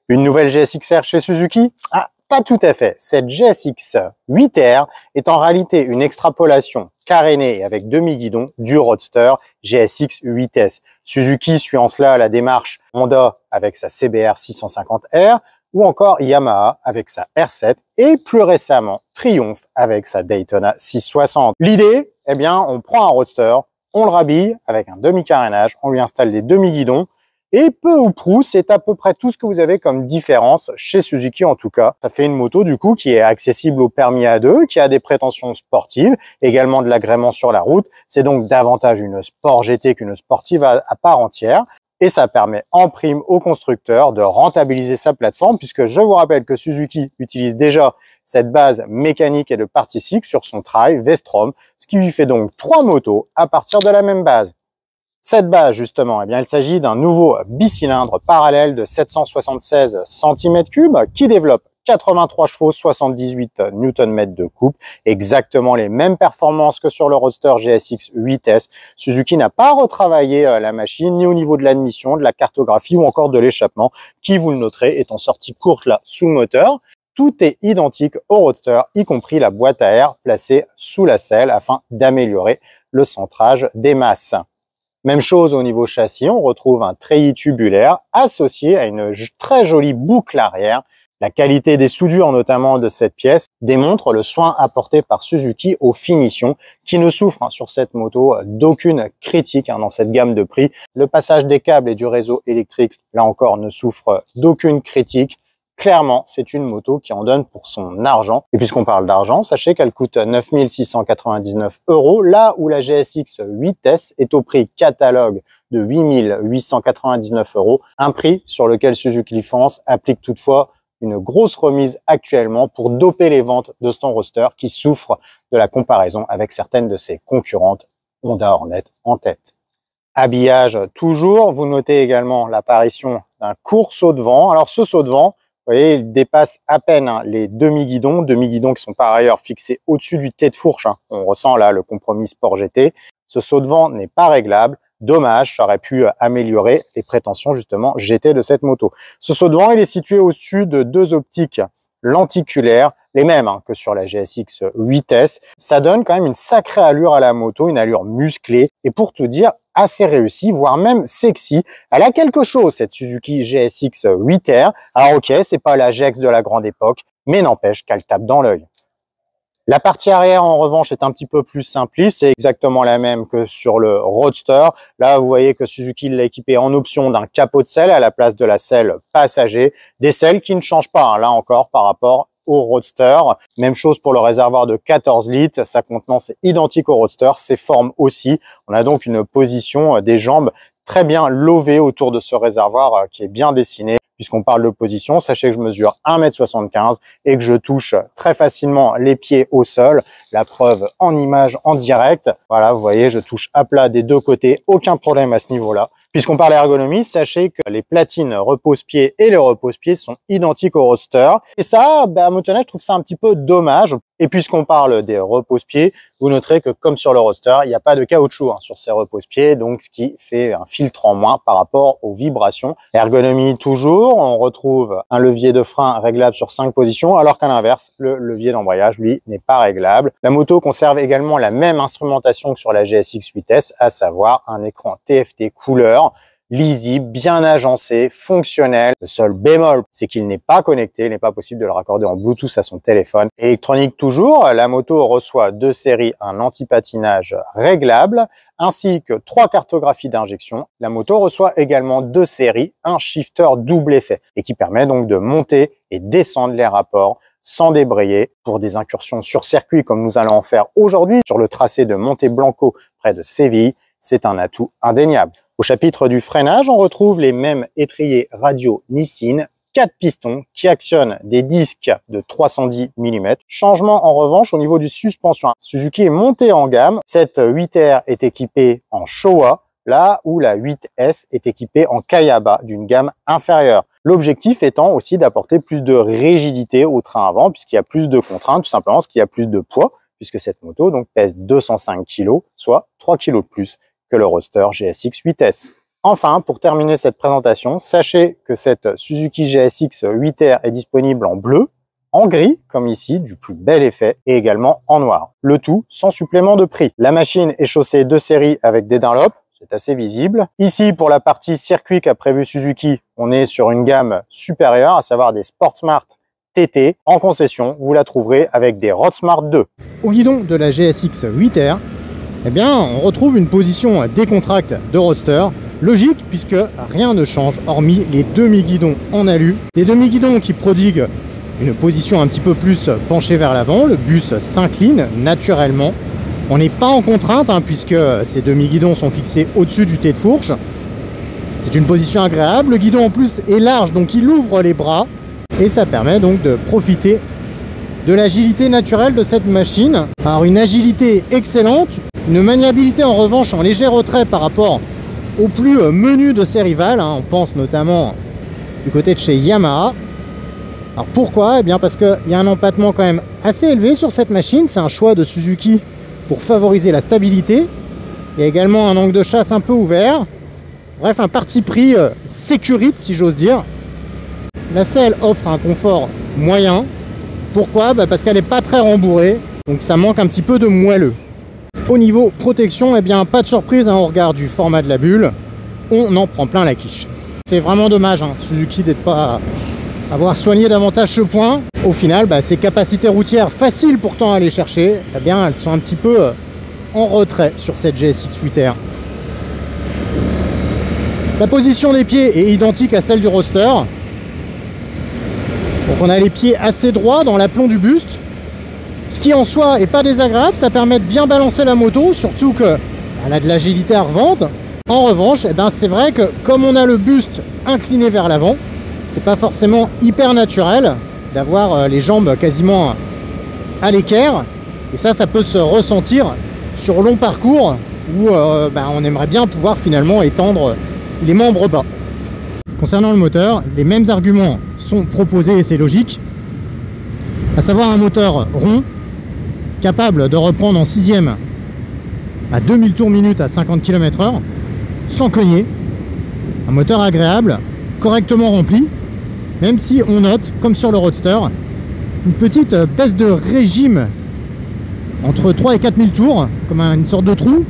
Une nouvelle GSX-R chez Suzuki? Ah, pas tout à fait. Cette GSX 8R est en réalité une extrapolation carénée avec demi-guidon du Roadster GSX 8S. Suzuki suit en cela la démarche Honda avec sa CBR 650R ou encore Yamaha avec sa R7 et plus récemment Triumph avec sa Daytona 660. L'idée, eh bien, on prend un Roadster, on le rhabille avec un demi-carénage, on lui installe des demi-guidons. Et peu ou prou, c'est à peu près tout ce que vous avez comme différence chez Suzuki en tout cas. Ça fait une moto du coup qui est accessible au permis A2, qui a des prétentions sportives, également de l'agrément sur la route. C'est donc davantage une Sport GT qu'une sportive à part entière. Et ça permet en prime au constructeur de rentabiliser sa plateforme puisque je vous rappelle que Suzuki utilise déjà cette base mécanique et de partie cycle sur son trail V-Strom, ce qui lui fait donc 3 motos à partir de la même base. Cette base, justement, eh bien, il s'agit d'un nouveau bicylindre parallèle de 776 cm3 qui développe 83 chevaux, 78 Nm de coupe, exactement les mêmes performances que sur le Roadster GSX 8S. Suzuki n'a pas retravaillé la machine, ni au niveau de l'admission, de la cartographie ou encore de l'échappement, qui, vous le noterez, est en sortie courte là sous moteur. Tout est identique au Roadster, y compris la boîte à air placée sous la selle afin d'améliorer le centrage des masses. Même chose au niveau châssis, on retrouve un treillis tubulaire associé à une très jolie boucle arrière. La qualité des soudures, notamment de cette pièce, démontre le soin apporté par Suzuki aux finitions qui ne souffrent sur cette moto d'aucune critique dans cette gamme de prix. Le passage des câbles et du réseau électrique, là encore, ne souffre d'aucune critique. Clairement, c'est une moto qui en donne pour son argent. Et puisqu'on parle d'argent, sachez qu'elle coûte 9 699 €, là où la GSX 8S est au prix catalogue de 8 899 €, un prix sur lequel Suzuki France applique toutefois une grosse remise actuellement pour doper les ventes de son Roadster qui souffre de la comparaison avec certaines de ses concurrentes, Honda Hornet en tête. Habillage toujours, vous notez également l'apparition d'un court saut de vent. Alors ce saut de vent, vous voyez, il dépasse à peine les demi-guidons qui sont par ailleurs fixés au-dessus du tête-fourche. On ressent là le compromis Sport GT. Ce saut de vent n'est pas réglable. Dommage, ça aurait pu améliorer les prétentions justement GT de cette moto. Ce saut de vent, il est situé au-dessus de 2 optiques lenticulaires, les mêmes que sur la GSX 8S. Ça donne quand même une sacrée allure à la moto, une allure musclée et pour tout dire, assez réussie, voire même sexy. Elle a quelque chose, cette Suzuki GSX 8R. Alors ok, c'est pas la GX de la grande époque, mais n'empêche qu'elle tape dans l'œil. La partie arrière, en revanche, est un petit peu plus simpliste. C'est exactement la même que sur le Roadster. Là, vous voyez que Suzuki l'a équipé en option d'un capot de selle à la place de la selle passager. Des selles qui ne changent pas, là encore, par rapport au Roadster. Même chose pour le réservoir de 14 litres. Sa contenance est identique au Roadster. Ses formes aussi. On a donc une position des jambes très bien lovée autour de ce réservoir qui est bien dessiné. Puisqu'on parle de position, sachez que je mesure 1,75 m et que je touche très facilement les pieds au sol. La preuve en image, en direct. Voilà, vous voyez, je touche à plat des deux côtés. Aucun problème à ce niveau-là. Puisqu'on parle ergonomie, sachez que les platines repose-pieds et les repose-pieds sont identiques au Roadster. Et ça, à mon honnête, je trouve ça un petit peu dommage. Et puisqu'on parle des repose-pieds, vous noterez que comme sur le Roadster, il n'y a pas de caoutchouc sur ces repose-pieds, donc ce qui fait un filtre en moins par rapport aux vibrations. Ergonomie toujours, on retrouve un levier de frein réglable sur 5 positions, alors qu'à l'inverse, le levier d'embrayage, lui, n'est pas réglable. La moto conserve également la même instrumentation que sur la GSX 8S, à savoir un écran TFT couleur, lisible, bien agencé, fonctionnel. Le seul bémol, c'est qu'il n'est pas connecté, il n'est pas possible de le raccorder en Bluetooth à son téléphone. Électronique toujours, la moto reçoit de série un anti-patinage réglable, ainsi que 3 cartographies d'injection. La moto reçoit également de série un shifter double effet, et qui permet donc de monter et descendre les rapports sans débrayer pour des incursions sur circuit comme nous allons en faire aujourd'hui sur le tracé de Monte Blanco près de Séville. C'est un atout indéniable. Au chapitre du freinage, on retrouve les mêmes étriers radio Nissin, 4 pistons qui actionnent des disques de 310 mm. Changement en revanche au niveau du suspension. Suzuki est monté en gamme. Cette 8R est équipée en Showa, là où la 8S est équipée en Kayaba d'une gamme inférieure. L'objectif étant aussi d'apporter plus de rigidité au train avant puisqu'il y a plus de contraintes, tout simplement parce qu'il y a plus de poids puisque cette moto donc pèse 205 kg, soit 3 kg de plus que le Roadster GSX 8S. Enfin, pour terminer cette présentation, sachez que cette Suzuki GSX 8R est disponible en bleu, en gris, comme ici, du plus bel effet, et également en noir. Le tout sans supplément de prix. La machine est chaussée de série avec des Dunlop, c'est assez visible. Ici, pour la partie circuit qu'a prévu Suzuki, on est sur une gamme supérieure, à savoir des Sportsmart TT. En concession, vous la trouverez avec des Roadsmart 2. Au guidon de la GSX 8R, eh bien, on retrouve une position décontracte de roadster. Logique, puisque rien ne change, hormis les demi-guidons en alu. Les demi-guidons qui prodiguent une position un petit peu plus penchée vers l'avant. Le bus s'incline naturellement. On n'est pas en contrainte, puisque ces demi-guidons sont fixés au-dessus du T de fourche. C'est une position agréable. Le guidon en plus est large, donc il ouvre les bras. Et ça permet donc de profiter de l'agilité naturelle de cette machine. Alors une agilité excellente, une maniabilité en revanche en léger retrait par rapport au plus menu de ses rivales. On pense notamment du côté de chez Yamaha. Alors pourquoi? Eh bien parce qu'il y a un empattement quand même assez élevé sur cette machine. C'est un choix de Suzuki pour favoriser la stabilité. Il y a également un angle de chasse un peu ouvert. Bref, un parti pris sécurite, si j'ose dire. La selle offre un confort moyen. Pourquoi? Parce qu'elle n'est pas très rembourrée, donc ça manque un petit peu de moelleux. Au niveau protection, eh bien pas de surprise au regard du format de la bulle, on en prend plein la quiche. C'est vraiment dommage, Suzuki d'être pas avoir soigné davantage ce point. Au final, ces capacités routières faciles pourtant à aller chercher, eh bien elles sont un petit peu en retrait sur cette GSX 8R. La position des pieds est identique à celle du roadster. Donc on a les pieds assez droits dans l'aplomb du buste, ce qui en soi est pas désagréable, ça permet de bien balancer la moto, surtout qu'elle a de l'agilité à revente. En revanche, c'est vrai que comme on a le buste incliné vers l'avant, c'est pas forcément hyper naturel d'avoir les jambes quasiment à l'équerre, et ça peut se ressentir sur long parcours où on aimerait bien pouvoir finalement étendre les membres bas. Concernant le moteur, les mêmes arguments sont proposés et c'est logique, à savoir un moteur rond capable de reprendre en 6e à 2000 tours minute à 50 km/h sans cogner, un moteur agréable, correctement rempli, même si on note, comme sur le Roadster, une petite baisse de régime entre 3 et 4000 tours, comme une sorte de trou,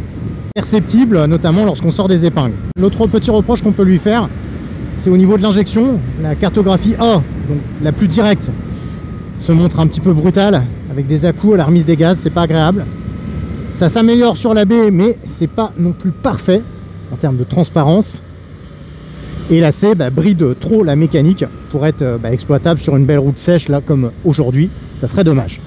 perceptible notamment lorsqu'on sort des épingles. L'autre petit reproche qu'on peut lui faire, c'est au niveau de l'injection. La cartographie A, donc la plus directe, se montre un petit peu brutale, avec des à-coups à la remise des gaz, c'est pas agréable. Ça s'améliore sur la B, mais c'est pas non plus parfait en termes de transparence. Et la C bride trop la mécanique pour être exploitable sur une belle route sèche, là comme aujourd'hui, ça serait dommage.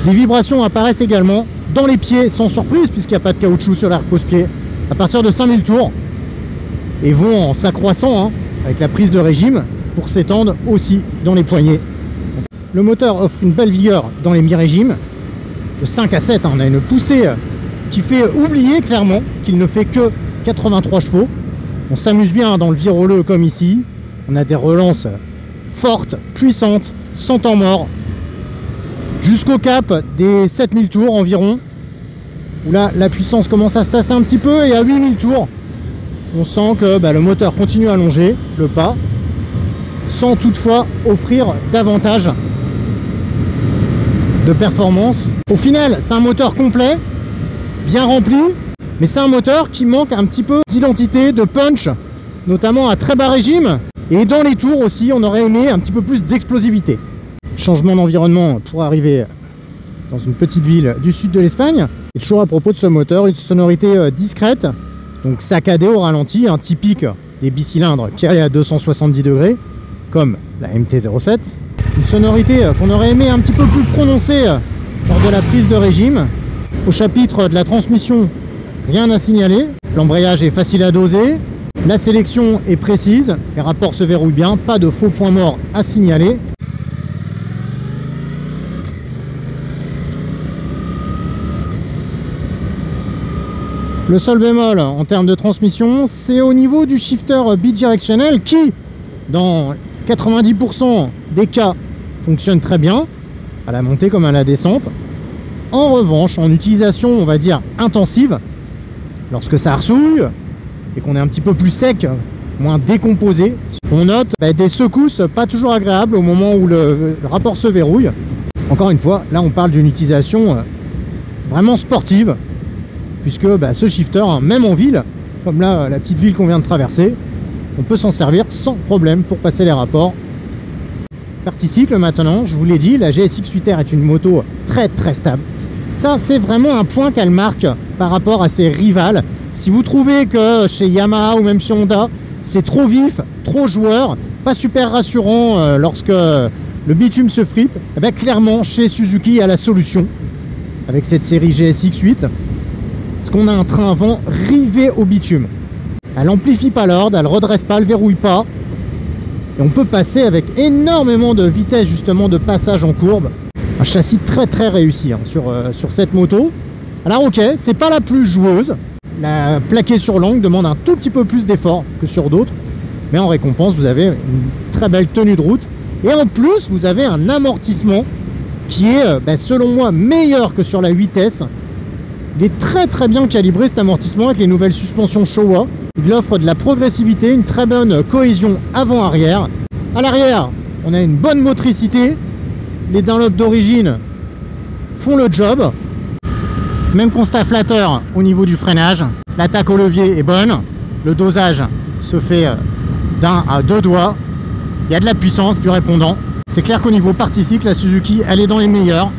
Des vibrations apparaissent également dans les pieds, sans surprise, puisqu'il n'y a pas de caoutchouc sur la repose-pied, à partir de 5000 tours. Et vont en s'accroissant avec la prise de régime pour s'étendre aussi dans les poignets. Le moteur offre une belle vigueur dans les mi-régimes. De 5 à 7, on a une poussée qui fait oublier clairement qu'il ne fait que 83 chevaux. On s'amuse bien dans le viroleux comme ici. On a des relances fortes, puissantes, sans temps mort, jusqu'au cap des 7000 tours environ, où là la puissance commence à se tasser un petit peu, et à 8000 tours, on sent que le moteur continue à allonger le pas, sans toutefois offrir davantage de performance. Au final, c'est un moteur complet, bien rempli, mais c'est un moteur qui manque un petit peu d'identité, de punch, notamment à très bas régime. Et dans les tours aussi, on aurait aimé un petit peu plus d'explosivité. Changement d'environnement pour arriver dans une petite ville du sud de l'Espagne. Et toujours à propos de ce moteur, une sonorité discrète, donc saccadée au ralenti, typique des bicylindres qui allait à 270 degrés, comme la MT-07. Une sonorité qu'on aurait aimé un petit peu plus prononcée lors de la prise de régime. Au chapitre de la transmission, rien à signaler. L'embrayage est facile à doser. La sélection est précise. Les rapports se verrouillent bien. Pas de faux points morts à signaler. Le seul bémol en termes de transmission, c'est au niveau du shifter bidirectionnel qui, dans 90% des cas, fonctionne très bien, à la montée comme à la descente. En revanche, en utilisation, on va dire, intensive, lorsque ça harcouille, et qu'on est un petit peu plus sec, moins décomposé, on note des secousses pas toujours agréables au moment où le rapport se verrouille. Encore une fois, là on parle d'une utilisation vraiment sportive, puisque ce shifter, même en ville, comme là la petite ville qu'on vient de traverser, on peut s'en servir sans problème pour passer les rapports. Partie cycle maintenant, je vous l'ai dit, la GSX 8R est une moto très stable. Ça, c'est vraiment un point qu'elle marque par rapport à ses rivales. Si vous trouvez que chez Yamaha ou même chez Honda, c'est trop vif, trop joueur, pas super rassurant lorsque le bitume se fripe, clairement, chez Suzuki, il y a la solution avec cette série GSX 8. Parce qu'on a un train avant rivé au bitume. Elle n'amplifie pas l'ordre, elle ne redresse pas, elle ne verrouille pas. Et on peut passer avec énormément de vitesse justement de passage en courbe. Un châssis très réussi sur cette moto. Alors ok, c'est pas la plus joueuse. La plaquée sur l'angle demande un tout petit peu plus d'effort que sur d'autres. Mais en récompense, vous avez une très belle tenue de route. Et en plus, vous avez un amortissement qui est, selon moi, meilleur que sur la 8S. Il est très bien calibré cet amortissement avec les nouvelles suspensions Showa. Il offre de la progressivité, une très bonne cohésion avant-arrière. À l'arrière, on a une bonne motricité. Les Dunlop d'origine font le job. Même constat flatteur au niveau du freinage. L'attaque au levier est bonne. Le dosage se fait d'un à deux doigts. Il y a de la puissance, du répondant. C'est clair qu'au niveau partie cycle, la Suzuki, elle est dans les meilleurs.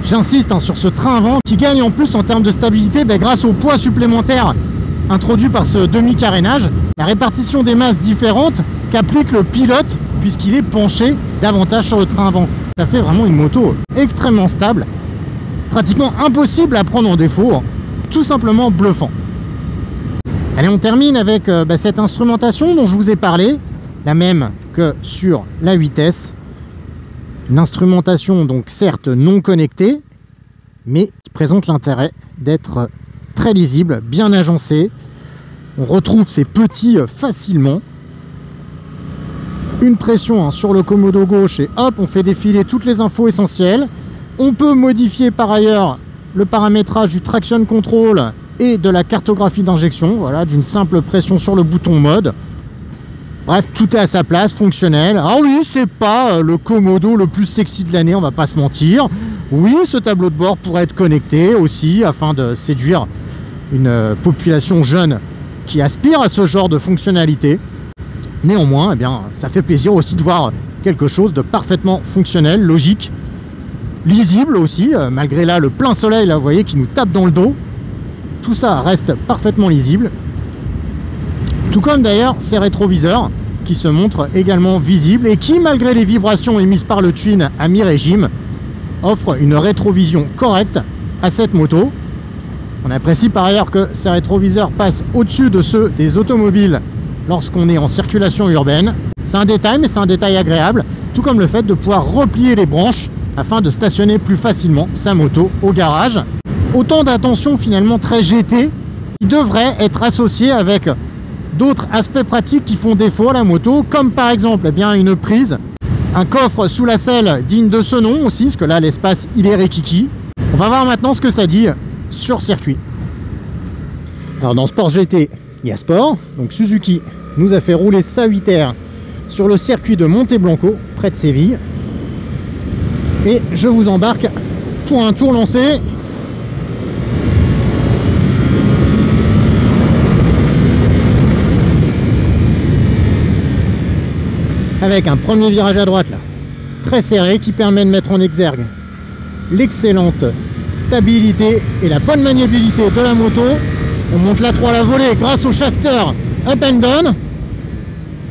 J'insiste sur ce train avant qui gagne en plus en termes de stabilité grâce au poids supplémentaire introduit par ce demi-carénage. La répartition des masses différente qu'applique le pilote puisqu'il est penché davantage sur le train avant. Ça fait vraiment une moto extrêmement stable, pratiquement impossible à prendre en défaut, tout simplement bluffant. Allez, on termine avec cette instrumentation dont je vous ai parlé, la même que sur la 8S. Une instrumentation donc certes non connectée, mais qui présente l'intérêt d'être très lisible, bien agencée. On retrouve ces petits facilement. Une pression sur le commodo gauche et hop, on fait défiler toutes les infos essentielles. On peut modifier par ailleurs le paramétrage du traction control et de la cartographie d'injection, voilà, d'une simple pression sur le bouton mode. Bref, tout est à sa place, fonctionnel. Ah oui, c'est pas le commodo le plus sexy de l'année, on va pas se mentir. Oui, ce tableau de bord pourrait être connecté aussi afin de séduire une population jeune qui aspire à ce genre de fonctionnalité. Néanmoins, ça fait plaisir aussi de voir quelque chose de parfaitement fonctionnel, logique, lisible aussi, malgré là le plein soleil, là, vous voyez, qui nous tape dans le dos. Tout ça reste parfaitement lisible. Tout comme d'ailleurs ces rétroviseurs qui se montrent également visibles et qui, malgré les vibrations émises par le Twin à mi-régime, offrent une rétrovision correcte à cette moto. On apprécie par ailleurs que ces rétroviseurs passent au-dessus de ceux des automobiles lorsqu'on est en circulation urbaine. C'est un détail, mais c'est un détail agréable, tout comme le fait de pouvoir replier les branches afin de stationner plus facilement sa moto au garage. Autant d'attention finalement très GT qui devrait être associé avec d'autres aspects pratiques qui font défaut à la moto, comme par exemple une prise, un coffre sous la selle digne de ce nom aussi, parce que là l'espace il est rikiki. On va voir maintenant ce que ça dit sur circuit. Alors dans Sport GT, il y a Sport, donc Suzuki nous a fait rouler sa 8R sur le circuit de Monteblanco, près de Séville. Et je vous embarque pour un tour lancé. Avec un premier virage à droite là, très serré, qui permet de mettre en exergue l'excellente stabilité et la bonne maniabilité de la moto. On monte la 3 à la volée grâce au shafter up and down.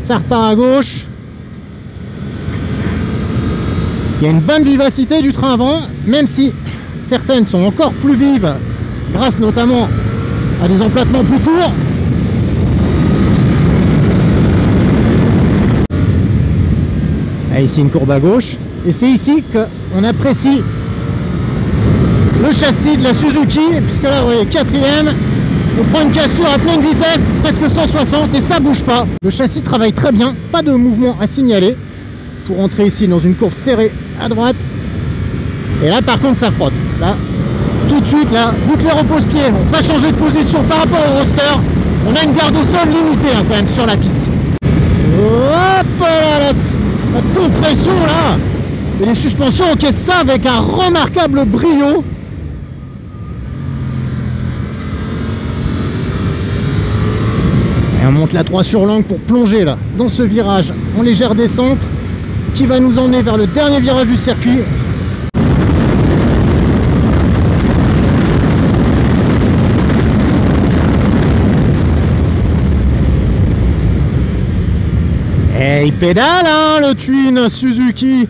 Ça repart à gauche. Il y a une bonne vivacité du train avant, même si certaines sont encore plus vives grâce notamment à des emplâtements plus courts. Ah, ici une courbe à gauche, et c'est ici qu'on apprécie le châssis de la Suzuki, puisque là vous voyez, quatrième, on prend une cassure à pleine vitesse, presque 160, et ça bouge pas. Le châssis travaille très bien, pas de mouvement à signaler, pour entrer ici dans une courbe serrée à droite, et là par contre ça frotte. Là, tout de suite, là, vu que les repose-pieds n'ont pas changé de position par rapport au Roadster, On a une garde au sol limitée hein, quand même sur la piste. Hop là, la compression là. Et les suspensions encaissent ça avec un remarquable brio. Et on monte la 3 sur langue pour plonger là dans ce virage en légère descente qui va nous emmener vers le dernier virage du circuit. Et il pédale hein, le Twin Suzuki.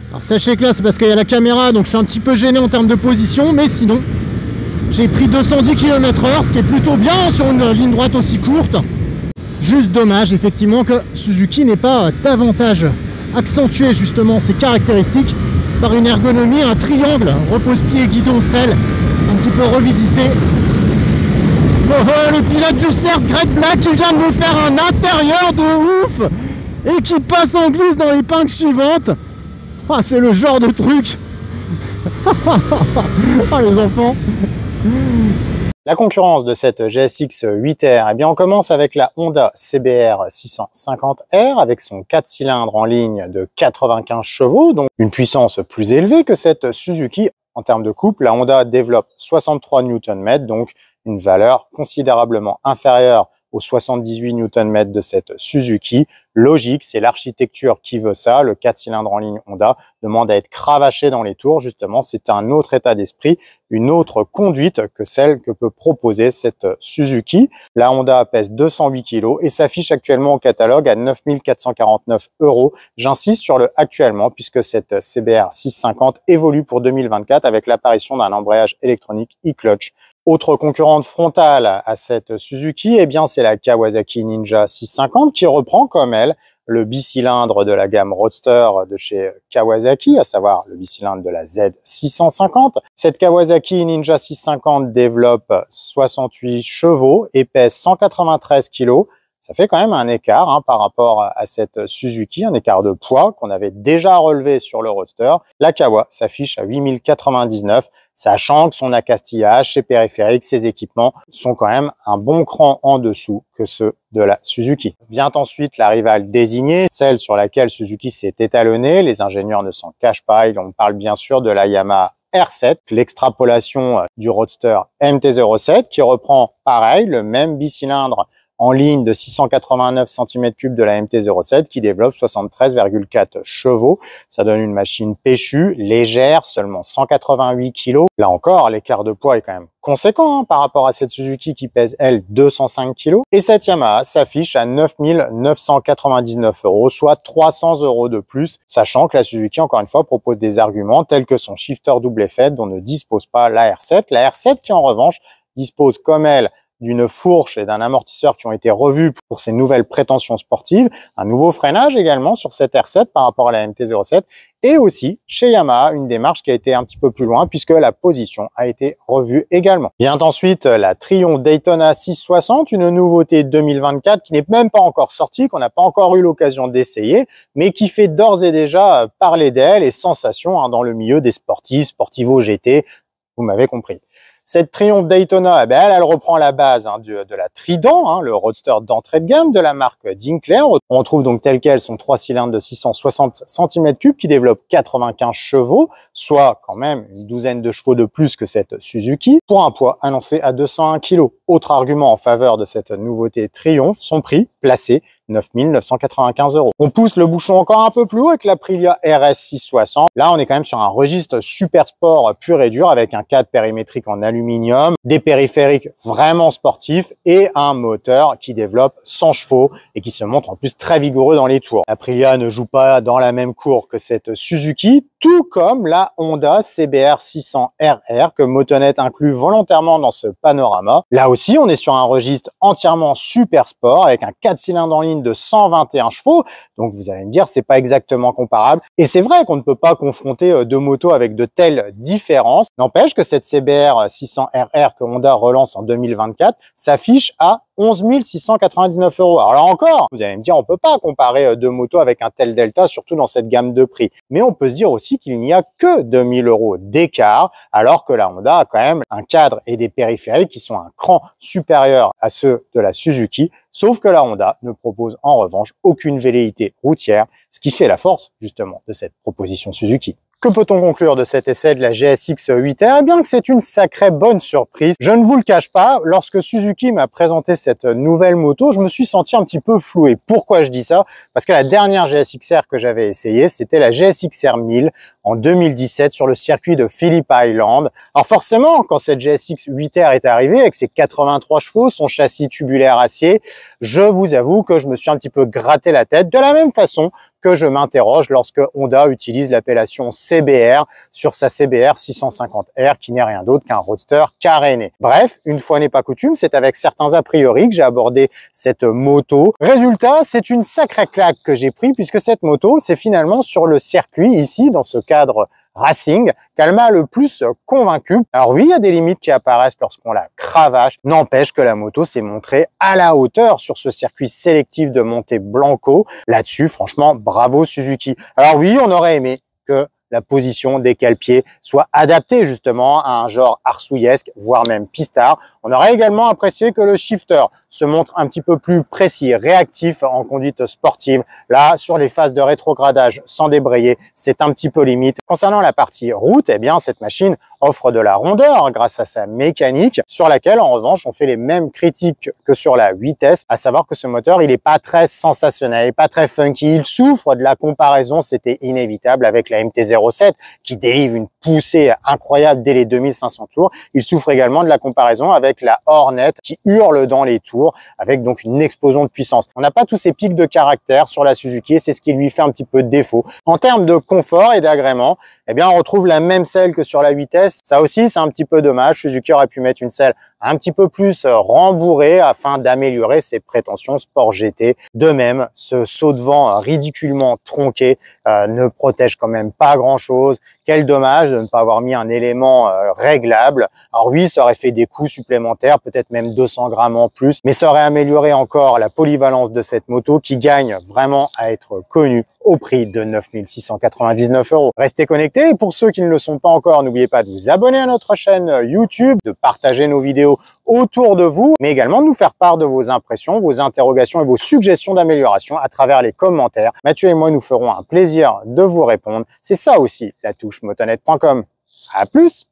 Alors sachez que là c'est parce qu'il y a la caméra, donc je suis un petit peu gêné en termes de position, mais sinon j'ai pris 210 km/h, ce qui est plutôt bien sur une ligne droite aussi courte. Juste dommage effectivement que Suzuki n'ait pas davantage accentué justement ses caractéristiques par une ergonomie, un triangle, repose-pied, guidon, selle, un petit peu revisité. Oh, le pilote du cercle, Greg Black, qui vient de me faire un intérieur de ouf et qui passe en glisse dans l'épingle suivante. Ah, c'est le genre de truc. Ah, les enfants. La concurrence de cette GSX 8R, eh bien on commence avec la Honda CBR 650R avec son 4 cylindres en ligne de 95 chevaux, donc une puissance plus élevée que cette Suzuki. En termes de couple, la Honda développe 63 Nm, donc une valeur considérablement inférieure aux 78 Nm de cette Suzuki. Logique, c'est l'architecture qui veut ça. Le 4 cylindres en ligne Honda demande à être cravaché dans les tours. Justement, c'est un autre état d'esprit, une autre conduite que celle que peut proposer cette Suzuki. La Honda pèse 208 kg et s'affiche actuellement au catalogue à 9 449 €. J'insiste sur le actuellement puisque cette CBR 650 évolue pour 2024 avec l'apparition d'un embrayage électronique e-clutch. Autre concurrente frontale à cette Suzuki, eh bien c'est la Kawasaki Ninja 650 qui reprend comme elle le bicylindre de la gamme Roadster de chez Kawasaki, à savoir le bicylindre de la Z650. Cette Kawasaki Ninja 650 développe 68 chevaux et pèse 193 kg. Ça fait quand même un écart hein, par rapport à cette Suzuki, un écart de poids qu'on avait déjà relevé sur le Roadster. La Kawa s'affiche à 8099, sachant que son accastillage, ses périphériques, ses équipements sont quand même un bon cran en dessous que ceux de la Suzuki. Vient ensuite la rivale désignée, celle sur laquelle Suzuki s'est étalonnée. Les ingénieurs ne s'en cachent pas, on parle bien sûr de la Yamaha R7, l'extrapolation du Roadster MT-07 qui reprend pareil le même bicylindre en ligne de 689 cm3 de la MT-07 qui développe 73,4 chevaux. Ça donne une machine péchue, légère, seulement 188 kg. Là encore, l'écart de poids est quand même conséquent hein, par rapport à cette Suzuki qui pèse, elle, 205 kg. Et cette Yamaha s'affiche à 9 999 €, soit 300 € de plus, sachant que la Suzuki, encore une fois, propose des arguments tels que son shifter double effet dont ne dispose pas la R7. La R7 qui, en revanche, dispose comme elle d'une fourche et d'un amortisseur qui ont été revus pour ses nouvelles prétentions sportives, un nouveau freinage également sur cette R7 par rapport à la MT-07, et aussi chez Yamaha, une démarche qui a été un petit peu plus loin puisque la position a été revue également. Vient ensuite la Triumph Daytona 660, une nouveauté 2024 qui n'est même pas encore sortie, qu'on n'a pas encore eu l'occasion d'essayer, mais qui fait d'ores et déjà parler d'elle et sensation hein, dans le milieu des sportifs, Sportivo GT, vous m'avez compris. Cette Triumph Daytona, eh bien, elle reprend la base hein, de la Trident, hein, le roadster d'entrée de gamme de la marque Dinkler. On retrouve donc tel quel son 3 cylindres de 660 cm3 qui développe 95 chevaux, soit quand même une douzaine de chevaux de plus que cette Suzuki, pour un poids annoncé à 201 kg. Autre argument en faveur de cette nouveauté Triumph, son prix placé 9 995 €. On pousse le bouchon encore un peu plus haut avec l'Aprilia RS 660. Là, on est quand même sur un registre super sport pur et dur avec un cadre périmétrique en aluminium, des périphériques vraiment sportifs et un moteur qui développe 100 chevaux et qui se montre en plus très vigoureux dans les tours. L'Aprilia ne joue pas dans la même cour que cette Suzuki, tout comme la Honda CBR 600 RR que Motonet inclut volontairement dans ce panorama. Là aussi, on est sur un registre entièrement super sport avec un 4 cylindres en ligne de 121 chevaux. Donc vous allez me dire, c'est pas exactement comparable. Et c'est vrai qu'on ne peut pas confronter deux motos avec de telles différences. N'empêche que cette CBR 600 RR que Honda relance en 2024 s'affiche à 11 699 €. Alors là encore, vous allez me dire, on peut pas comparer deux motos avec un tel delta, surtout dans cette gamme de prix. Mais on peut se dire aussi qu'il n'y a que 2000 € d'écart, alors que la Honda a quand même un cadre et des périphériques qui sont un cran supérieur à ceux de la Suzuki, sauf que la Honda ne propose en revanche aucune velléité routière, ce qui fait la force justement de cette proposition Suzuki. Que peut-on conclure de cet essai de la GSX 8R? Eh bien que c'est une sacrée bonne surprise. Je ne vous le cache pas, lorsque Suzuki m'a présenté cette nouvelle moto, je me suis senti un petit peu floué. Pourquoi je dis ça? Parce que la dernière GSX-R que j'avais essayée, c'était la GSX-R 1000 en 2017 sur le circuit de Phillip Island. Alors forcément, quand cette GSX 8R est arrivée avec ses 83 chevaux, son châssis tubulaire acier, je vous avoue que je me suis un petit peu gratté la tête de la même façon que je m'interroge lorsque Honda utilise l'appellation CBR sur sa CBR 650R qui n'est rien d'autre qu'un roadster caréné. Bref, une fois n'est pas coutume, c'est avec certains a priori que j'ai abordé cette moto. Résultat, c'est une sacrée claque que j'ai pris puisque cette moto, c'est finalement sur le circuit ici, dans ce cadre racing, qu'elle m'a le plus convaincu. Alors oui, il y a des limites qui apparaissent lorsqu'on la cravache, n'empêche que la moto s'est montrée à la hauteur sur ce circuit sélectif de Monte Blanco. Là-dessus, franchement, bravo Suzuki. Alors oui, on aurait aimé que la position des cale-pieds soit adaptée justement à un genre arsouillesque, voire même pistard. On aurait également apprécié que le shifter se montre un petit peu plus précis, réactif en conduite sportive. Là, sur les phases de rétrogradage sans débrayer, c'est un petit peu limite. Concernant la partie route, eh bien, cette machine offre de la rondeur grâce à sa mécanique, sur laquelle, en revanche, on fait les mêmes critiques que sur la 8S, à savoir que ce moteur, il n'est pas très sensationnel, il n'est pas très funky, il souffre de la comparaison, c'était inévitable, avec la MT-07, qui délivre une poussée incroyable dès les 2500 tours. Il souffre également de la comparaison avec la Hornet, qui hurle dans les tours, avec donc une explosion de puissance. On n'a pas tous ces pics de caractère sur la Suzuki, et c'est ce qui lui fait un petit peu de défaut. En termes de confort et d'agrément, eh bien, on retrouve la même selle que sur la 8S. Ça aussi, c'est un petit peu dommage. Suzuki aurait pu mettre une selle un petit peu plus rembourrée afin d'améliorer ses prétentions sport GT. De même, ce saut de vent ridiculement tronqué ne protège quand même pas grand-chose. Quel dommage de ne pas avoir mis un élément réglable. Alors oui, ça aurait fait des coûts supplémentaires, peut-être même 200 grammes en plus, mais ça aurait amélioré encore la polyvalence de cette moto qui gagne vraiment à être connue au prix de 9 699 €. Restez connectés et pour ceux qui ne le sont pas encore, n'oubliez pas de vous abonner à notre chaîne YouTube, de partager nos vidéos autour de vous, mais également de nous faire part de vos impressions, vos interrogations et vos suggestions d'amélioration à travers les commentaires. Mathieu et moi nous ferons un plaisir de vous répondre. C'est ça aussi la touche motoneige.com. À plus!